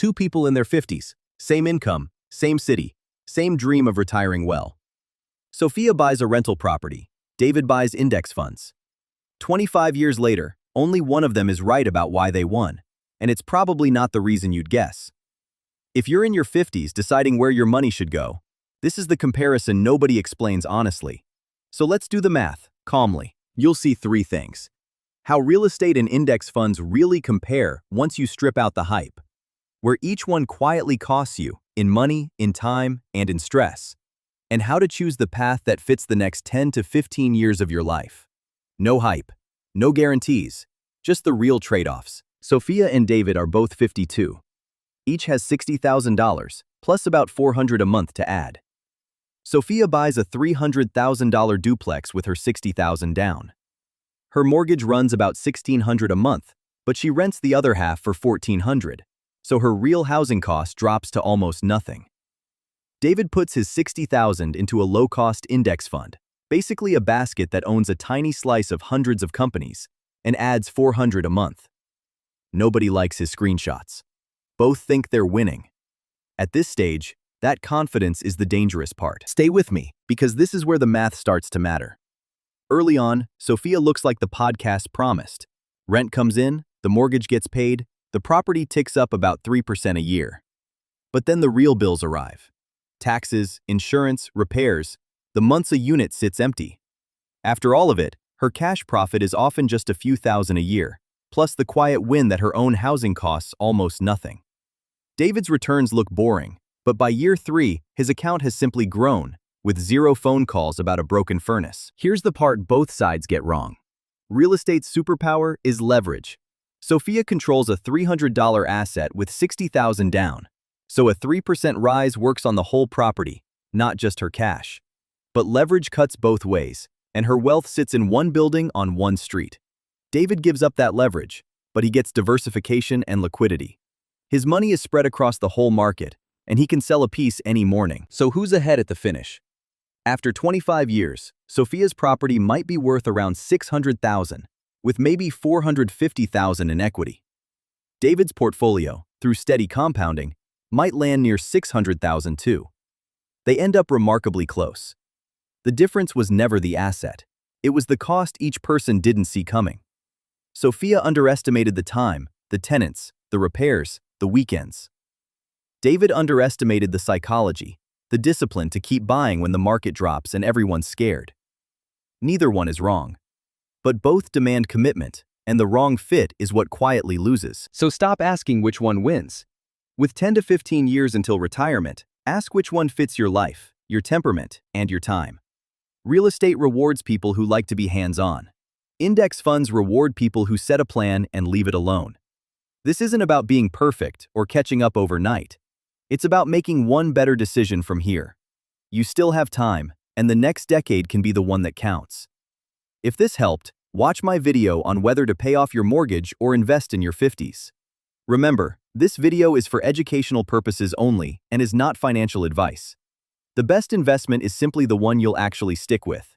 Two people in their 50s, same income, same city, same dream of retiring well. Sophia buys a rental property. David buys index funds. 25 years later, only one of them is right about why they won, and it's probably not the reason you'd guess. If you're in your 50s deciding where your money should go, this is the comparison nobody explains honestly. So let's do the math, calmly. You'll see three things. How real estate and index funds really compare once you strip out the hype. Where each one quietly costs you, in money, in time, and in stress. And how to choose the path that fits the next 10 to 15 years of your life. No hype, no guarantees, just the real trade-offs. Sophia and David are both 52. Each has $60,000, plus about $400 a month to add. Sophia buys a $300,000 duplex with her $60,000 down. Her mortgage runs about $1,600 a month, but she rents the other half for $1,400, so her real housing cost drops to almost nothing. David puts his $60,000 into a low-cost index fund, basically a basket that owns a tiny slice of hundreds of companies, and adds $400 a month. Nobody likes his screenshots. Both think they're winning. At this stage, that confidence is the dangerous part. Stay with me, because this is where the math starts to matter. Early on, Sophia looks like the podcast promised. Rent comes in, the mortgage gets paid, the property ticks up about 3% a year. But then the real bills arrive. Taxes, insurance, repairs, the months a unit sits empty. After all of it, her cash profit is often just a few thousand a year, plus the quiet win that her own housing costs almost nothing. David's returns look boring, but by year 3, his account has simply grown, with 0 phone calls about a broken furnace. Here's the part both sides get wrong. Real estate's superpower is leverage. Sophia controls a $300 asset with $60,000 down, so a 3% rise works on the whole property, not just her cash. But leverage cuts both ways, and her wealth sits in one building on one street. David gives up that leverage, but he gets diversification and liquidity. His money is spread across the whole market, and he can sell a piece any morning. So who's ahead at the finish? After 25 years, Sophia's property might be worth around $600,000, with maybe $450,000 in equity. David's portfolio, through steady compounding, might land near $600,000 too. They end up remarkably close. The difference was never the asset. It was the cost each person didn't see coming. Sophia underestimated the time, the tenants, the repairs, the weekends. David underestimated the psychology, the discipline to keep buying when the market drops and everyone's scared. Neither one is wrong. But both demand commitment, and the wrong fit is what quietly loses. So stop asking which one wins. With 10 to 15 years until retirement, ask which one fits your life, your temperament, and your time. Real estate rewards people who like to be hands-on. Index funds reward people who set a plan and leave it alone. This isn't about being perfect or catching up overnight. It's about making one better decision from here. You still have time, and the next decade can be the one that counts. If this helped, watch my video on whether to pay off your mortgage or invest in your 50s. Remember, this video is for educational purposes only and is not financial advice. The best investment is simply the one you'll actually stick with.